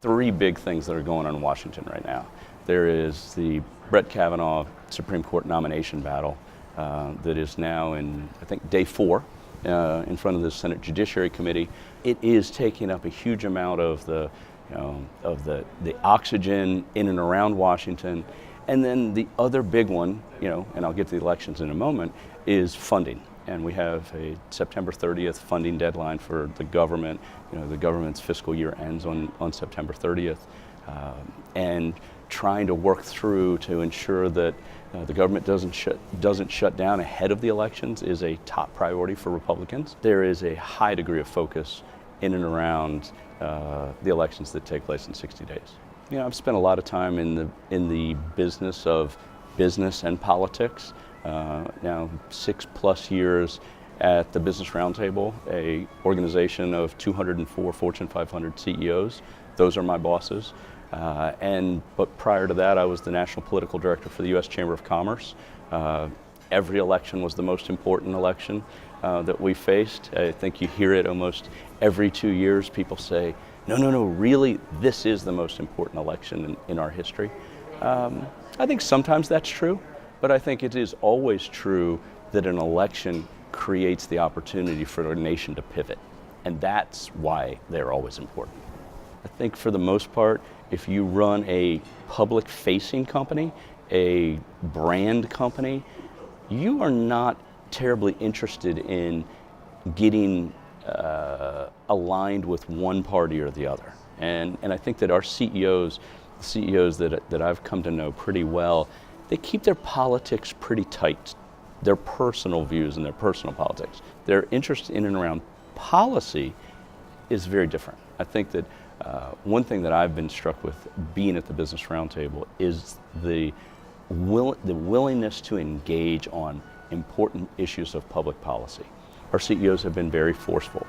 Three big things that are going on in Washington right now. There is the Brett Kavanaugh Supreme Court nomination battle that is now in, I think, day 4 in front of the Senate Judiciary Committee. It is taking up a huge amount of the oxygen in and around Washington. And then the other big one, and I'll get to the elections in a moment, is funding. And we have a September 30th funding deadline for the government. The government's fiscal year ends on September 30th. And trying to work through to ensure that the government doesn't shut down ahead of the elections is a top priority for Republicans. There is a high degree of focus in and around the elections that take place in 60 days. I've spent a lot of time in the business of business and politics. Now 6+ years at the Business Roundtable, a organization of 204 Fortune 500 CEOs. Those are my bosses. But prior to that, I was the National Political Director for the U.S. Chamber of Commerce. Every election was the most important election that we faced. I think you hear it almost every 2 years. People say, no, really, this is the most important election in our history. I think sometimes that's true, but I think it is always true that an election creates the opportunity for a nation to pivot, and that's why they're always important. I think for the most part, if you run a public-facing company, a brand company, you are not terribly interested in getting aligned with one party or the other. And I think that our CEOs that I've come to know pretty well, they keep their politics pretty tight, their personal views and their personal politics. Their interest in and around policy is very different. I think that one thing that I've been struck with being at the Business Roundtable is the willingness to engage on important issues of public policy. Our CEOs have been very forceful.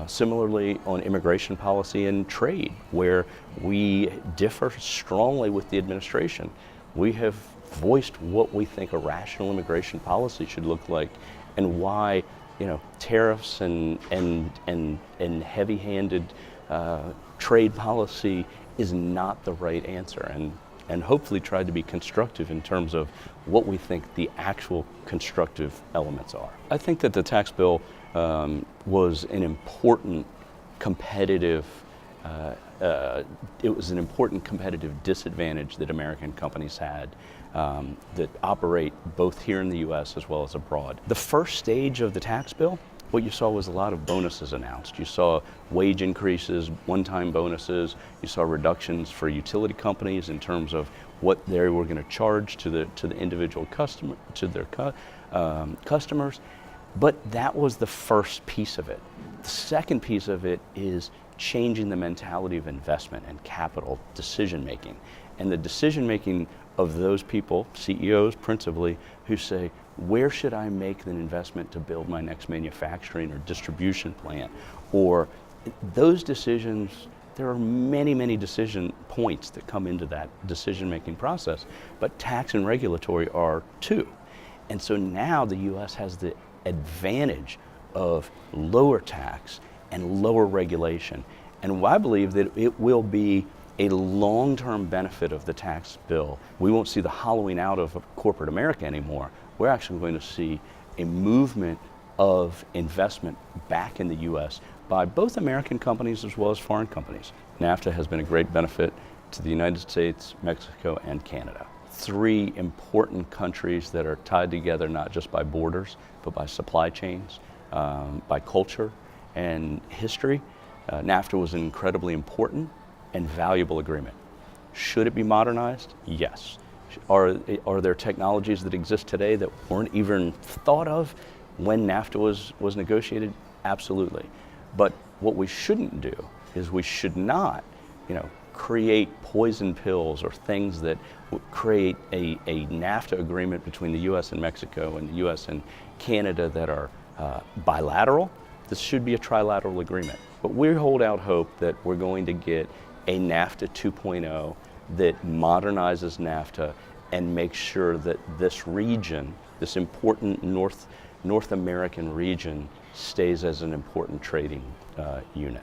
Similarly on immigration policy and trade, where we differ strongly with the administration. We have voiced what we think a rational immigration policy should look like and why tariffs and heavy-handed trade policy is not the right answer, and hopefully tried to be constructive in terms of what we think the actual constructive elements are. I think that the tax bill was an important competitive disadvantage that American companies had that operate both here in the U.S. as well as abroad. The first stage of the tax bill, what you saw was a lot of bonuses announced. You saw wage increases, one-time bonuses. You saw reductions for utility companies in terms of what they were going to charge to the individual customer, to their customers. But that was the first piece of it. The second piece of it is changing the mentality of investment and capital decision making, and the decision making of those people, CEOs principally, who say, where should I make an investment to build my next manufacturing or distribution plant? Or those decisions, there are many decision points that come into that decision-making process, but tax and regulatory are too. And so now the U.S. has the advantage of lower tax and lower regulation. And I believe that it will be a long-term benefit of the tax bill. We won't see the hollowing out of corporate America anymore. We're actually going to see a movement of investment back in the U.S. by both American companies as well as foreign companies. NAFTA has been a great benefit to the United States, Mexico, and Canada. 3 important countries that are tied together not just by borders, but by supply chains, by culture and history. NAFTA was an incredibly important and valuable agreement. Should it be modernized? Yes. Are there technologies that exist today that weren't even thought of when NAFTA was negotiated? Absolutely. But what we shouldn't do is we should not, create poison pills or things that would create a NAFTA agreement between the U.S. and Mexico and the U.S. and Canada that are bilateral. This should be a trilateral agreement. But we hold out hope that we're going to get a NAFTA 2.0 that modernizes NAFTA and makes sure that this region, this important North American region, stays as an important trading unit.